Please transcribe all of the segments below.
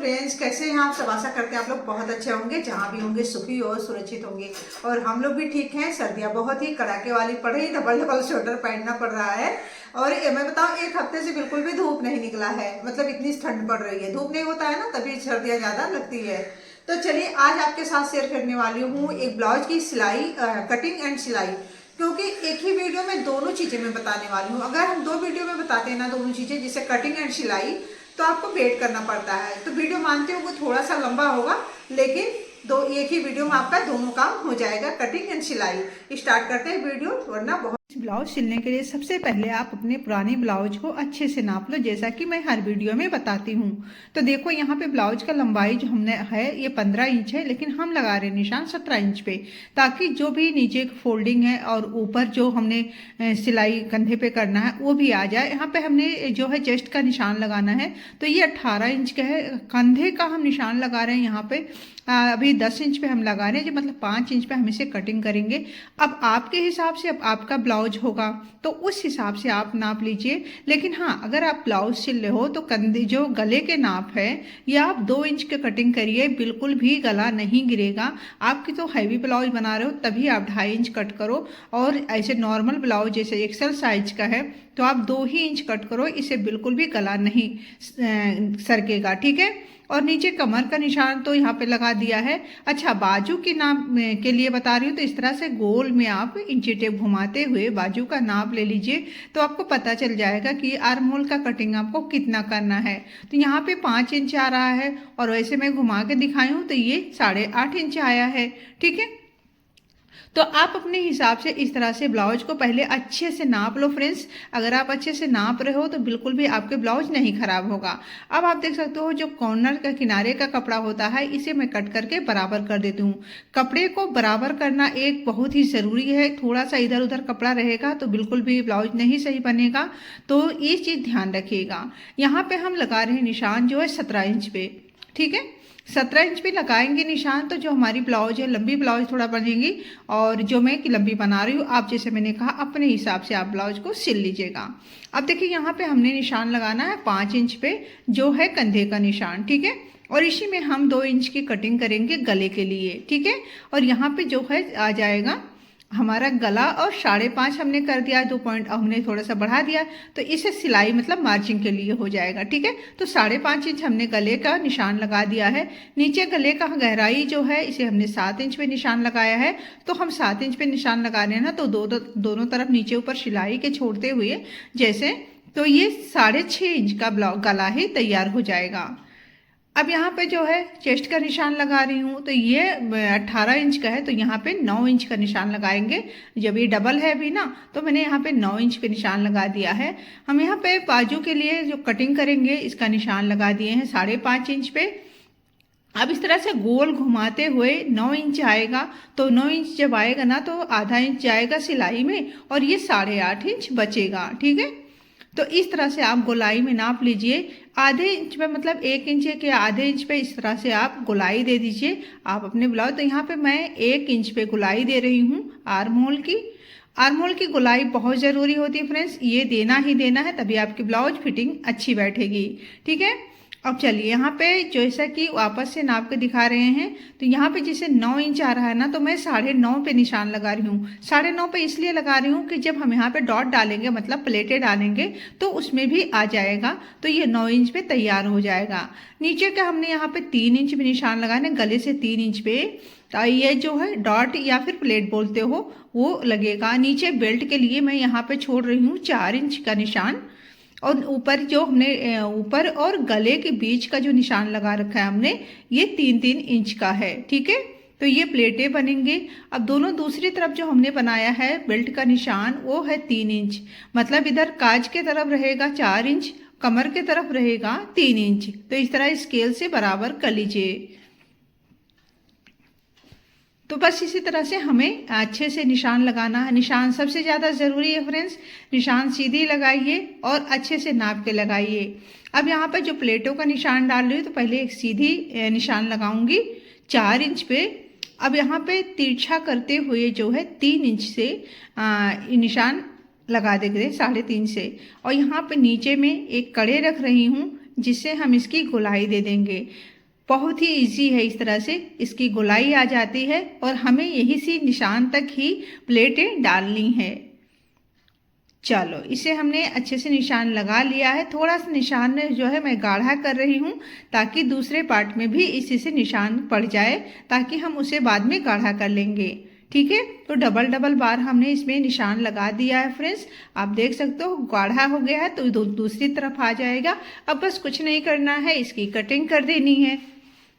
Friends, कैसे हैं आप सब। आशा करते हैं आप लोग बहुत अच्छे होंगे, जहाँ भी होंगे सुखी और सुरक्षित होंगे। और हम लोग भी ठीक हैं। सर्दियाँ बहुत ही कड़ाके वाली पड़ रही, डबल डबल स्वेटर पहनना पड़ रहा है। और मैं बताऊँ, एक हफ्ते से बिल्कुल भी धूप नहीं निकला है। मतलब इतनी ठंड पड़ रही है, धूप नहीं होता है ना, तभी सर्दियाँ ज़्यादा लगती है। तो चलिए, आज आपके साथ शेयर करने वाली हूँ एक ब्लाउज की सिलाई, कटिंग एंड सिलाई। क्योंकि एक ही वीडियो में दोनों चीज़ें मैं बताने वाली हूँ। अगर हम दो वीडियो में बताते हैं ना दोनों चीज़ें, जैसे कटिंग एंड सिलाई, तो आपको वेट करना पड़ता है। तो वीडियो मानते हो वो थोड़ा सा लंबा होगा, लेकिन दो एक ही वीडियो में आपका दोनों काम हो जाएगा, कटिंग एंड सिलाई। स्टार्ट करते हैं वीडियो, वरना बहुत। ब्लाउज सिलने के लिए सबसे पहले आप अपने पुराने ब्लाउज को अच्छे से नाप लो, जैसा कि मैं हर वीडियो में बताती हूँ। तो देखो, यहाँ पे ब्लाउज का लंबाई जो हमने है ये 15 इंच है, लेकिन हम लगा रहे हैं निशान 17 इंच पे, ताकि जो भी नीचे फोल्डिंग है और ऊपर जो हमने सिलाई कंधे पे करना है वो भी आ जाए। यहाँ पे हमने जो है चेस्ट का निशान लगाना है, तो ये 18 इंच का है। कंधे का हम निशान लगा रहे हैं यहाँ पे अभी 10 इंच पे हम लगा रहे हैं, जो मतलब 5 इंच पे हम इसे कटिंग करेंगे। अब आपके हिसाब से, अब आपका ब्लाउज होगा तो उस हिसाब से आप नाप लीजिए। लेकिन हाँ, अगर आप ब्लाउज सिल रहे हो तो कंधे जो गले के नाप है ये आप 2 इंच के कटिंग करिए, बिल्कुल भी गला नहीं गिरेगा। आपकी तो हैवी ब्लाउज बना रहे हो तभी आप 2.5 इंच कट करो, और ऐसे नॉर्मल ब्लाउज जैसे एक्सल साइज का है तो आप 2 ही इंच कट करो, इसे बिल्कुल भी गला नहीं सरकेगा, ठीक है। और नीचे कमर का निशान तो यहाँ पे लगा दिया है। अच्छा, बाजू के नाप के लिए बता रही हूँ, तो इस तरह से गोल में आप इंची टेप घुमाते हुए बाजू का नाप ले लीजिए, तो आपको पता चल जाएगा कि आर्म होल का कटिंग आपको कितना करना है। तो यहाँ पे 5 इंच आ रहा है, और वैसे मैं घुमा के दिखाई हूँ तो ये 8.5 इंच आया है, ठीक है। तो आप अपने हिसाब से इस तरह से ब्लाउज को पहले अच्छे से नाप लो फ्रेंड्स। अगर आप अच्छे से नाप रहे हो तो बिल्कुल भी आपके ब्लाउज नहीं खराब होगा। अब आप देख सकते हो, जो कॉर्नर का किनारे का कपड़ा होता है इसे मैं कट करके बराबर कर देती हूँ। कपड़े को बराबर करना एक बहुत ही ज़रूरी है। थोड़ा सा इधर उधर कपड़ा रहेगा तो बिल्कुल भी ब्लाउज नहीं सही बनेगा, तो ये चीज़ ध्यान रखिएगा। यहाँ पे हम लगा रहे हैं निशान जो है 17 इंच पे, ठीक है। 17 इंच पे लगाएंगे निशान, तो जो हमारी ब्लाउज है लंबी ब्लाउज थोड़ा बनेगी, और जो मैं कि लंबी बना रही हूँ, आप जैसे मैंने कहा अपने हिसाब से आप ब्लाउज को सिल लीजिएगा। अब देखिए, यहाँ पे हमने निशान लगाना है 5 इंच पे, जो है कंधे का निशान, ठीक है। और इसी में हम 2 इंच की कटिंग करेंगे गले के लिए, ठीक है। और यहाँ पे जो है आ जाएगा हमारा गला, और 5.5 हमने कर दिया, 2 पॉइंट हमने थोड़ा सा बढ़ा दिया, तो इसे सिलाई मतलब मार्जिंग के लिए हो जाएगा, ठीक है। तो 5.5 इंच हमने गले का निशान लगा दिया है। नीचे गले का गहराई जो है इसे हमने 7 इंच पे निशान लगाया है। तो हम 7 इंच पे निशान लगा रहे हैं ना, तो दोनों तरफ नीचे ऊपर सिलाई के छोड़ते हुए जैसे, तो ये 6.5 इंच का गला ही तैयार हो जाएगा। अब यहाँ पे जो है चेस्ट का निशान लगा रही हूँ, तो ये 18 इंच का है, तो यहाँ पे 9 इंच का निशान लगाएंगे। जब ये डबल है भी ना, तो मैंने यहाँ पे 9 इंच पे निशान लगा दिया है। हम यहाँ पे बाजू के लिए जो कटिंग करेंगे इसका निशान लगा दिए हैं 5.5 इंच पे। अब इस तरह से गोल घुमाते हुए 9 इंच आएगा, तो 9 इंच जब आएगा ना, तो आधा इंच जाएगा सिलाई में, और ये 8.5 इंच बचेगा, ठीक है। तो इस तरह से आप गोलाई में नाप लीजिए। आधे इंच पे, मतलब 1 इंच के आधे इंच पे इस तरह से आप गोलाई दे दीजिए आप अपने ब्लाउज। तो यहाँ पे मैं 1 इंच पे गोलाई दे रही हूँ आर्म होल की। आर्म होल की गोलाई बहुत ज़रूरी होती है फ्रेंड्स, ये देना ही देना है, तभी आपकी ब्लाउज फिटिंग अच्छी बैठेगी, ठीक है। अब चलिए, यहाँ पे जैसा कि वापस से नाप के दिखा रहे हैं, तो यहाँ पे जैसे 9 इंच आ रहा है ना, तो मैं 9.5 पे निशान लगा रही हूँ। 9.5 पे इसलिए लगा रही हूँ कि जब हम यहाँ पे डॉट डालेंगे, मतलब प्लेटें डालेंगे, तो उसमें भी आ जाएगा, तो ये 9 इंच पे तैयार हो जाएगा। नीचे का हमने यहाँ पे 3 इंच पे निशान लगाना है, गले से 3 इंच पे, तो ये जो है डॉट या फिर प्लेट बोलते हो वो लगेगा। नीचे बेल्ट के लिए मैं यहाँ पे छोड़ रही हूँ 4 इंच का निशान, और ऊपर जो हमने ऊपर और गले के बीच का जो निशान लगा रखा है हमने, ये 3-3 इंच का है, ठीक है। तो ये प्लेटें बनेंगे। अब दोनों दूसरी तरफ जो हमने बनाया है बेल्ट का निशान, वो है 3 इंच, मतलब इधर काज के तरफ रहेगा 4 इंच, कमर के तरफ रहेगा 3 इंच। तो इस तरह स्केल से बराबर कर लीजिए। तो बस इसी तरह से हमें अच्छे से निशान लगाना है। निशान सबसे ज़्यादा ज़रूरी है फ्रेंड्स, निशान सीधी लगाइए और अच्छे से नाप के लगाइए। अब यहाँ पर जो प्लेटों का निशान डाल रही हूँ, तो पहले एक सीधी निशान लगाऊंगी 4 इंच पे। अब यहाँ पे तिरछा करते हुए जो है 3 इंच से निशान लगा देंगे 3.5 से, और यहाँ पे नीचे में एक कड़े रख रही हूँ जिससे हम इसकी गोलाई दे देंगे। बहुत ही इजी है, इस तरह से इसकी गोलाई आ जाती है और हमें यही सी निशान तक ही प्लेटें डालनी है। चलो इसे हमने अच्छे से निशान लगा लिया है। थोड़ा सा निशान जो है मैं गाढ़ा कर रही हूँ ताकि दूसरे पार्ट में भी इसी से निशान पड़ जाए, ताकि हम उसे बाद में गाढ़ा कर लेंगे। ठीक है, तो डबल डबल बार हमने इसमें निशान लगा दिया है फ्रेंड्स। आप देख सकते हो गाढ़ा हो गया है तो दूसरी तरफ आ जाएगा। अब बस कुछ नहीं करना है, इसकी कटिंग कर देनी है।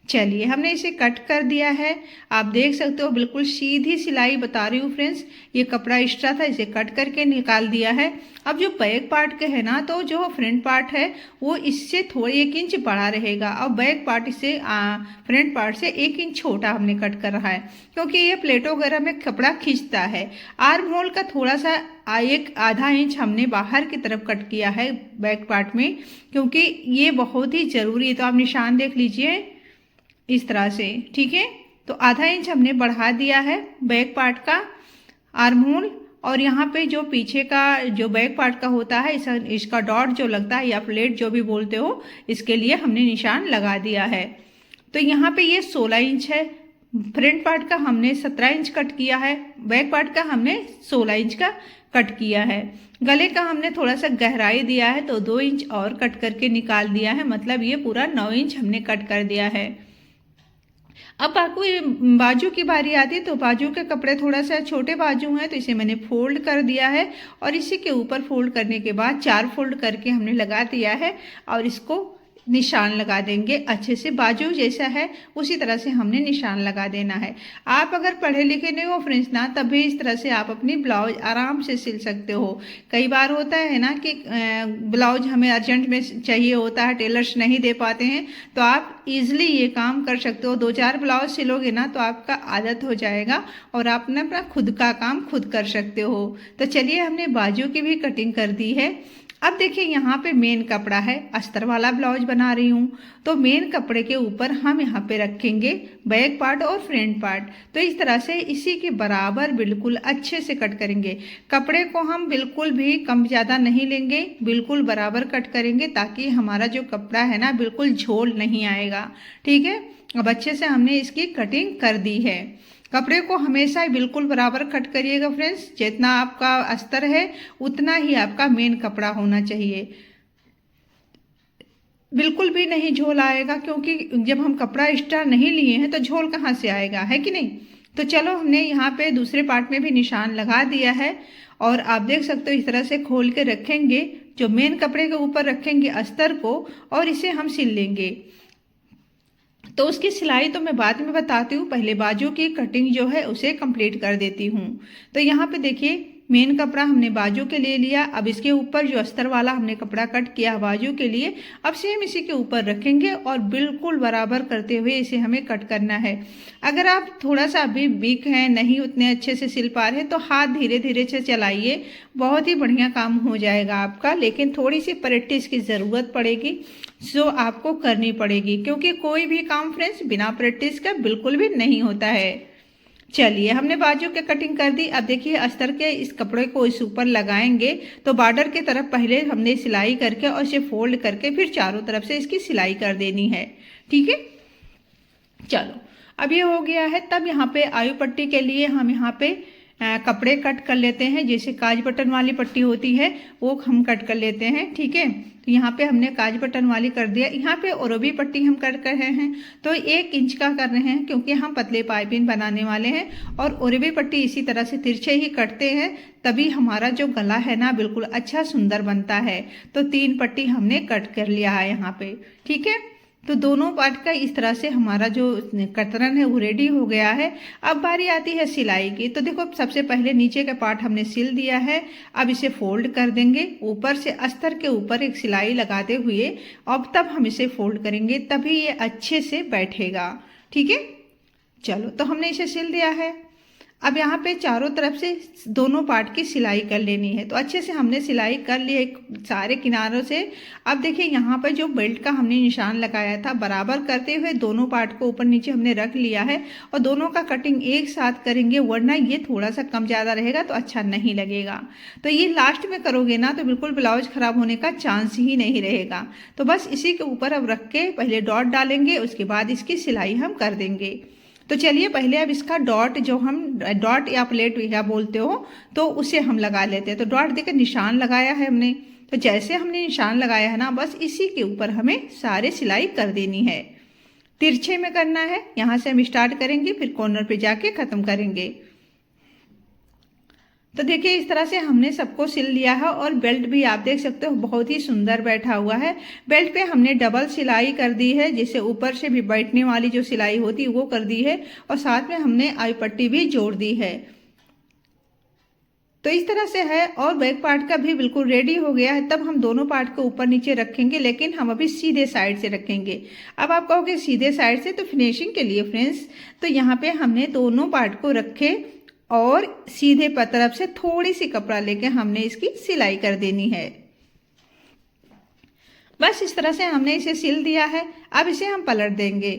चलिए हमने इसे कट कर दिया है। आप देख सकते हो बिल्कुल सीधी सिलाई बता रही हूँ फ्रेंड्स। ये कपड़ा एक्स्ट्रा था, इसे कट करके निकाल दिया है। अब जो बैक पार्ट के है ना, तो जो फ्रंट पार्ट है वो इससे थोड़ी 1 इंच बड़ा रहेगा और बैक पार्ट इससे फ्रंट पार्ट से 1 इंच छोटा हमने कट कर रहा है, क्योंकि ये प्लेटों वगैरह में कपड़ा खींचता है। आर्म होल का थोड़ा सा आधा इंच हमने बाहर की तरफ कट किया है बैक पार्ट में, क्योंकि ये बहुत ही ज़रूरी है। तो आप निशान देख लीजिए इस तरह से। ठीक है, तो आधा इंच हमने बढ़ा दिया है बैक पार्ट का आर्म होल। और यहाँ पे जो पीछे का जो बैक पार्ट का होता है इसका डॉट जो लगता है या प्लेट जो भी बोलते हो, इसके लिए हमने निशान लगा दिया है। तो यहाँ पे ये 16 इंच है। फ्रंट पार्ट का हमने 17 इंच कट किया है, बैक पार्ट का हमने 16 इंच का कट किया है। गले का हमने थोड़ा सा गहराई दिया है तो 2 इंच और कट करके निकाल दिया है, मतलब ये पूरा 9 इंच हमने कट कर दिया है। अब आपको बाजू की बारी आती है, तो बाजू के कपड़े थोड़ा सा छोटे बाजू हैं तो इसे मैंने फोल्ड कर दिया है और इसी के ऊपर फोल्ड करने के बाद 4 फोल्ड करके हमने लगा दिया है और इसको निशान लगा देंगे अच्छे से। बाजू जैसा है उसी तरह से हमने निशान लगा देना है। आप अगर पढ़े लिखे नहीं हो फ्रेंड्स ना, तब भी इस तरह से आप अपनी ब्लाउज आराम से सिल सकते हो। कई बार होता है ना कि ब्लाउज हमें अर्जेंट में चाहिए होता है, टेलर्स नहीं दे पाते हैं, तो आप इजीली ये काम कर सकते हो। 2-4 ब्लाउज सिलोगे ना तो आपका आदत हो जाएगा और आप अपना खुद का काम खुद कर सकते हो। तो चलिए हमने बाजू की भी कटिंग कर दी है। अब देखिए यहाँ पे मेन कपड़ा है, अस्तर वाला ब्लाउज बना रही हूँ, तो मेन कपड़े के ऊपर हम यहाँ पे रखेंगे बैक पार्ट और फ्रंट पार्ट। तो इस तरह से इसी के बराबर बिल्कुल अच्छे से कट करेंगे। कपड़े को हम बिल्कुल भी कम ज़्यादा नहीं लेंगे, बिल्कुल बराबर कट करेंगे ताकि हमारा जो कपड़ा है ना बिल्कुल झोल नहीं आएगा। ठीक है, अब अच्छे से हमने इसकी कटिंग कर दी है। कपड़े को हमेशा ही बिल्कुल बराबर कट करिएगा फ्रेंड्स। जितना आपका अस्तर है उतना ही आपका मेन कपड़ा होना चाहिए, बिल्कुल भी नहीं झोल आएगा, क्योंकि जब हम कपड़ा एक्स्ट्रा नहीं लिए हैं तो झोल कहाँ से आएगा, है कि नहीं। तो चलो हमने यहाँ पे दूसरे पार्ट में भी निशान लगा दिया है और आप देख सकते हो इस तरह से खोल के रखेंगे, जो मेन कपड़े के ऊपर रखेंगे अस्तर को और इसे हम सिल लेंगे। तो उसकी सिलाई तो मैं बाद में बताती हूँ, पहले बाजू की कटिंग जो है उसे कंप्लीट कर देती हूँ। तो यहाँ पे देखिए मेन कपड़ा हमने बाजू के लिए लिया। अब इसके ऊपर जो अस्तर वाला हमने कपड़ा कट किया बाजू के लिए, अब सेम इसी के ऊपर रखेंगे और बिल्कुल बराबर करते हुए इसे हमें कट करना है। अगर आप थोड़ा सा अभी वीक हैं, नहीं उतने अच्छे से सिल पा रहे, तो हाथ धीरे धीरे से चलाइए, बहुत ही बढ़िया काम हो जाएगा आपका। लेकिन थोड़ी सी प्रैक्टिस की ज़रूरत पड़ेगी जो आपको करनी पड़ेगी, क्योंकि कोई भी काम फ्रेंड्स बिना प्रैक्टिस का बिल्कुल भी नहीं होता है। चलिए हमने बाजू के कटिंग कर दी। अब देखिए अस्तर के इस कपड़े को इस ऊपर लगाएंगे तो बॉर्डर की तरफ पहले हमने सिलाई करके और इसे फोल्ड करके फिर चारों तरफ से इसकी सिलाई कर देनी है। ठीक है, चलो अब ये हो गया है। तब यहाँ पे आयु पट्टी के लिए हम यहाँ पे कपड़े कट कर लेते हैं। जैसे काज बटन वाली पट्टी होती है वो हम कट कर लेते हैं। ठीक है, तो यहाँ पे हमने काज बटन वाली कर दिया। यहाँ पे औरबी पट्टी हम कट कर रहे हैं तो 1 इंच का कर रहे हैं, क्योंकि हम पतले पाइपिंग बनाने वाले हैं और औरबी पट्टी इसी तरह से तिरछे ही कटते हैं, तभी हमारा जो गला है ना बिल्कुल अच्छा सुंदर बनता है। तो 3 पट्टी हमने कट कर लिया है यहाँ पे। ठीक है, तो दोनों पार्ट का इस तरह से हमारा जो कतरन है वो रेडी हो गया है। अब बारी आती है सिलाई की। तो देखो सबसे पहले नीचे का पार्ट हमने सिल दिया है। अब इसे फोल्ड कर देंगे, ऊपर से अस्तर के ऊपर एक सिलाई लगाते हुए अब तब हम इसे फोल्ड करेंगे, तभी ये अच्छे से बैठेगा। ठीक है, चलो तो हमने इसे सिल दिया है। अब यहाँ पे चारों तरफ से दोनों पार्ट की सिलाई कर लेनी है। तो अच्छे से हमने सिलाई कर ली है सारे किनारों से। अब देखिए यहाँ पर जो बेल्ट का हमने निशान लगाया था बराबर करते हुए दोनों पार्ट को ऊपर नीचे हमने रख लिया है और दोनों का कटिंग एक साथ करेंगे, वरना ये थोड़ा सा कम ज़्यादा रहेगा तो अच्छा नहीं लगेगा। तो ये लास्ट में करोगे ना तो बिल्कुल ब्लाउज खराब होने का चांस ही नहीं रहेगा। तो बस इसी के ऊपर अब रख के पहले डॉट डालेंगे, उसके बाद इसकी सिलाई हम कर देंगे। तो चलिए पहले अब इसका डॉट, जो हम डॉट या प्लेट या बोलते हो, तो उसे हम लगा लेते हैं। तो डॉट देकर निशान लगाया है हमने। तो जैसे हमने निशान लगाया है ना, बस इसी के ऊपर हमें सारे सिलाई कर देनी है। तिरछे में करना है, यहाँ से हम स्टार्ट करेंगे फिर कॉर्नर पे जाके ख़त्म करेंगे। तो देखिए इस तरह से हमने सबको सिल लिया है और बेल्ट भी आप देख सकते हो बहुत ही सुंदर बैठा हुआ है। बेल्ट पे हमने डबल सिलाई कर दी है, जिससे ऊपर से भी बैठने वाली जो सिलाई होती है वो कर दी है और साथ में हमने आई पट्टी भी जोड़ दी है। तो इस तरह से है और बैक पार्ट का भी बिल्कुल रेडी हो गया है। तब हम दोनों पार्ट को ऊपर नीचे रखेंगे, लेकिन हम अभी सीधे साइड से रखेंगे। अब आप कहोगे सीधे साइड से, तो फिनिशिंग के लिए फ्रेंड्स, तो यहाँ पे हमने दोनों पार्ट को रखे और सीधे तरफ से थोड़ी सी कपड़ा लेके हमने इसकी सिलाई कर देनी है। बस इस तरह से हमने इसे सिल दिया है। अब इसे हम पलट देंगे।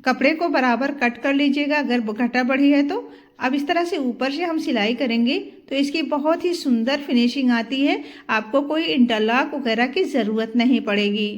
कपड़े को बराबर कट कर लीजिएगा अगर घटा बढ़ी है तो। अब इस तरह से ऊपर से हम सिलाई करेंगे तो इसकी बहुत ही सुंदर फिनिशिंग आती है। आपको कोई इंटरलॉक वगैरह की ज़रूरत नहीं पड़ेगी।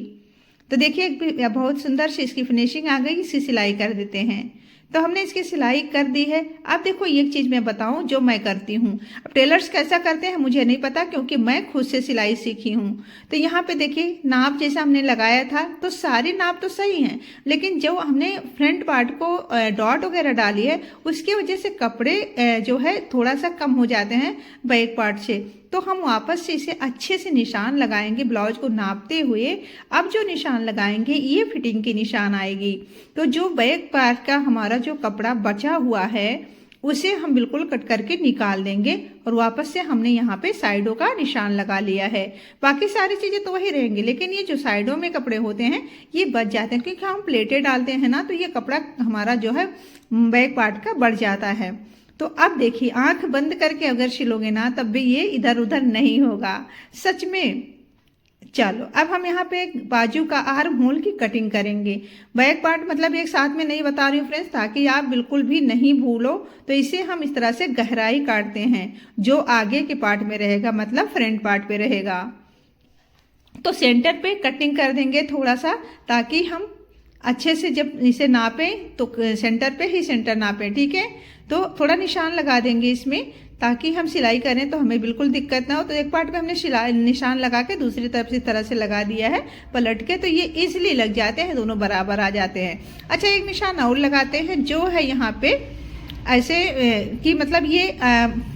तो देखिए बहुत सुंदर से इसकी फिनिशिंग आ गई। इसकी सिलाई कर देते हैं। तो हमने इसकी सिलाई कर दी है। अब देखो एक चीज़ मैं बताऊं जो मैं करती हूँ। अब टेलर्स कैसा करते हैं मुझे नहीं पता, क्योंकि मैं खुद से सिलाई सीखी हूँ। तो यहाँ पे देखिए नाप जैसा हमने लगाया था तो सारी नाप तो सही हैं, लेकिन जो हमने फ्रंट पार्ट को डॉट वगैरह डाली है उसकी वजह से कपड़े जो है थोड़ा सा कम हो जाते हैं बैक पार्ट से। तो हम वापस से इसे अच्छे से निशान लगाएंगे ब्लाउज को नापते हुए। अब जो निशान लगाएंगे ये फिटिंग की निशान आएगी। तो जो बैक पार्ट का हमारा जो कपड़ा बचा हुआ है उसे हम बिल्कुल कट करके निकाल देंगे और वापस से हमने यहाँ पे साइडों का निशान लगा लिया है। बाकी सारी चीज़ें तो वही रहेंगी, लेकिन ये जो साइडों में कपड़े होते हैं ये बच जाते हैं, क्योंकि हम प्लेटें डालते हैं ना तो ये कपड़ा हमारा जो है बैक पार्ट का बढ़ जाता है। तो अब देखिए आंख बंद करके अगर सिलोगे ना तब भी ये इधर उधर नहीं होगा सच में। चलो अब हम यहाँ पे बाजू का आर्म होल की कटिंग करेंगे। बैक पार्ट मतलब एक साथ में नहीं बता रही हूँ फ्रेंड्स, ताकि आप बिल्कुल भी नहीं भूलो। तो इसे हम इस तरह से गहराई काटते हैं जो आगे के पार्ट में रहेगा, मतलब फ्रंट पार्ट पे रहेगा। तो सेंटर पे कटिंग कर देंगे थोड़ा सा, ताकि हम अच्छे से जब इसे नापें तो सेंटर पे ही सेंटर नापें, ठीक है। तो थोड़ा निशान लगा देंगे इसमें ताकि हम सिलाई करें तो हमें बिल्कुल दिक्कत ना हो। तो एक पार्ट में हमने सिलाई निशान लगा के दूसरी तरफ से इस तरह से लगा दिया है पलट के, तो ये इजीली लग जाते हैं, दोनों बराबर आ जाते हैं। अच्छा एक निशान और लगाते हैं जो है यहाँ पे ऐसे कि मतलब ये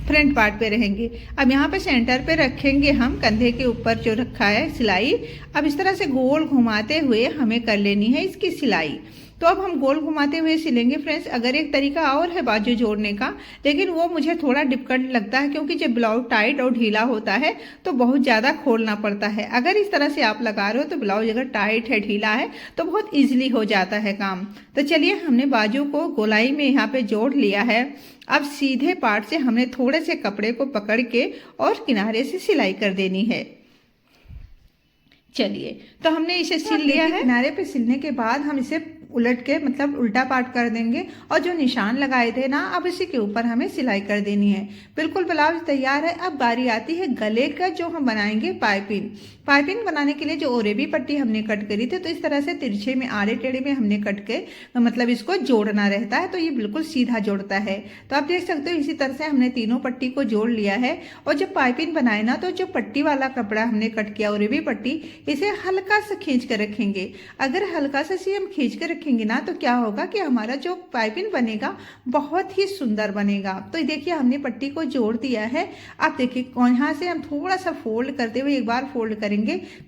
फ्रंट पार्ट पे रहेंगे। अब यहाँ पे सेंटर पे रखेंगे हम कंधे के ऊपर जो रखा है सिलाई। अब इस तरह से गोल घुमाते हुए हमें कर लेनी है इसकी सिलाई। तो अब हम गोल घुमाते हुए सिलेंगे फ्रेंड्स। अगर एक तरीका और है बाजू जोड़ने का, लेकिन वो मुझे थोड़ा डिफिकल्ट लगता है, क्योंकि जब ब्लाउज टाइट और ढीला होता है तो बहुत ज़्यादा खोलना पड़ता है। अगर इस तरह से आप लगा रहे हो तो ब्लाउज अगर टाइट है ढीला है तो बहुत ईजिली हो जाता है काम। तो चलिए हमने बाजू को गोलाई में यहाँ पे जोड़ लिया है। अब सीधे पार्ट से हमने थोड़े से कपड़े को पकड़ के और किनारे से सिलाई कर देनी है। चलिए तो हमने इसे सिल लिया है। किनारे पे सिलने के बाद हम इसे उलट के मतलब उल्टा पार्ट कर देंगे और जो निशान लगाए थे ना अब इसी के ऊपर हमें सिलाई कर देनी है। बिल्कुल ब्लाउज तैयार है। अब बारी आती है गले का, जो हम बनाएंगे पाइपिंग। पाइपिंग बनाने के लिए जो ओरेबी पट्टी हमने कट करी थी, तो इस तरह से तिरछे में आड़े टेढ़े में हमने कट के मतलब इसको जोड़ना रहता है, तो ये बिल्कुल सीधा जोड़ता है। तो आप देख सकते हो इसी तरह से हमने तीनों पट्टी को जोड़ लिया है। और जब पाइपिंग बनाए ना तो जो पट्टी वाला कपड़ा हमने कट किया ओरेबी पट्टी, इसे हल्का सा खींच कर रखेंगे। अगर हल्का सा हम खींच कर रखेंगे ना तो क्या होगा कि हमारा जो पाइपिंग बनेगा बहुत ही सुंदर बनेगा। तो देखिए हमने पट्टी को जोड़ दिया है। अब देखिए यहाँ से हम थोड़ा सा फोल्ड करते हुए एक बार फोल्ड करेंगे,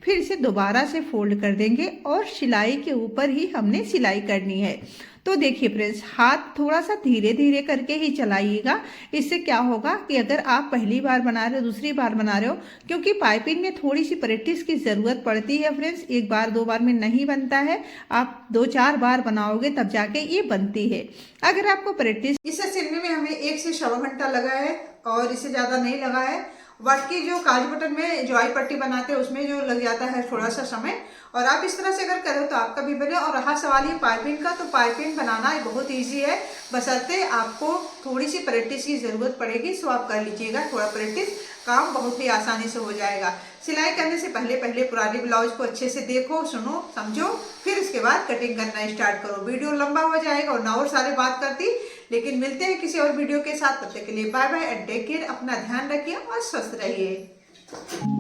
फिर इसे दोबारा से फोल्ड कर देंगे और सिलाई के ऊपर ही हमने सिलाई करनी है। तो देखिए फ्रेंड्स, हाथ थोड़ा सा धीरे धीरे करके ही चलाइएगा। इससे क्या होगा कि अगर आप पहली बार बना रहे हो, दूसरी बार बना रहे हो, क्योंकि पाइपिंग में थोड़ी सी प्रैक्टिस की ज़रूरत पड़ती है फ्रेंड्स, एक बार दो बार में नहीं बनता है, आप 2-4 बार बनाओगे तब जाके ये बनती है। अगर आपको प्रैक्टिस, इसे सिलने में हमें 1 से 1.25 घंटा लगा है और इससे ज़्यादा नहीं लगा है। बाकी जो काज बटन में जो आई पट्टी बनाते हैं उसमें जो लग जाता है थोड़ा सा समय, और आप इस तरह से अगर करो तो आपका भी बने। और रहा सवाल ये पाइपिंग का, तो पाइपिंग बनाना बहुत ईजी है, बशर्ते आपको थोड़ी सी प्रैक्टिस की ज़रूरत पड़ेगी। सो आप कर लीजिएगा थोड़ा प्रैक्टिस, काम बहुत ही आसानी से हो जाएगा। सिलाई करने से पहले पहले पुराने ब्लाउज को अच्छे से देखो, सुनो, समझो, फिर उसके बाद कटिंग करना स्टार्ट करो। वीडियो लंबा हो जाएगा और ना और सारे बात करती, लेकिन मिलते हैं किसी और वीडियो के साथ। तब तक के लिए bye bye and take care. अपना ध्यान रखिए और स्वस्थ रहिए।